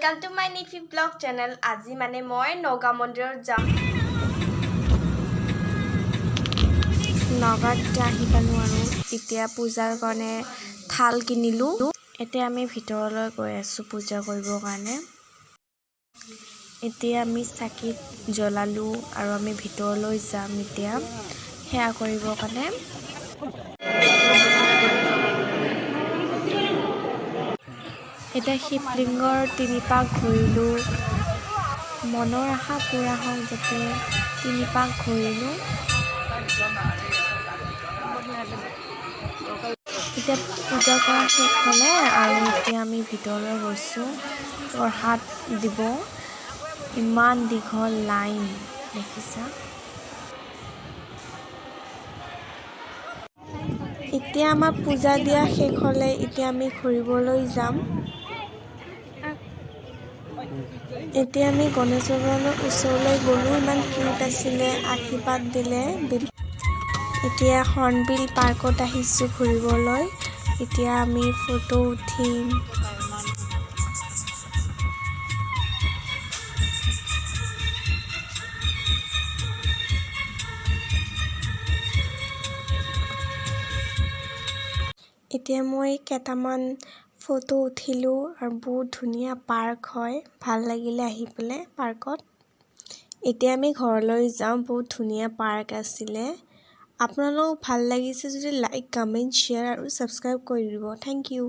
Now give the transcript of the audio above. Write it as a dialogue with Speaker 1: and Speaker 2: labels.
Speaker 1: Welcome to my Nifi Vlog channel. আজি মানে মই নগা মন্দিৰত যাম। নগাত আহি পালো আৰু এতিয়া পূজাৰ কাৰণে থাল কিনিলো। এতিয়া আমি ভিতৰলৈ গৈ আছো পূজা কৰিবৰ কাৰণে। এতিয়া আমি চাকি জ্বলালো আৰু আমি ভিতৰলৈ যাম এতিয়া সেয়া কৰিবৰ কাৰণে। এটা শিৱলিংগৰ 3 পাক ঘূৰিলো। মনৰ আশা পুৰা হওক যাতে 3 পাক ঘূৰিলো। এতিয়া পূজা কৰা শেষ হ'লে আৰু এতিয়া আমি ভিতৰলৈ গৈছো প্ৰসাদ দিব। ইমান দীঘল লাইন দেখিছা। এতিয়া আমাৰ পূজা দিয়া শেষ হ'লে এতিয়া আমি ঘূৰিবলৈ যাম। এতিয়া আমি গণেশ ভগৱানৰ ওচৰলৈ গ'লো। ইমান কিউট আছিলে, আশীৰ্বাদ দিলে। এতিয়া হৰ্ণবিল পাৰ্কত আহিছো ঘূৰিবলৈ। এতিয়া আমি ফটো উঠিম। এতিয়া মই কেইটামান ফটো উঠিলো আৰু বহুত ধুনীয়া পাৰ্ক হয়। ভাল লাগিলে আহি পেলাই পাৰ্কত। এতিয়া আমি ঘৰলৈ যাওঁ। বহুত ধুনীয়া পাৰ্ক আছিলে। আপোনালোকক ভাল লাগিছে যদি লাইক, কমেণ্ট, শ্বেয়াৰ আৰু ছাবস্ক্ৰাইব কৰি দিব। Thank U.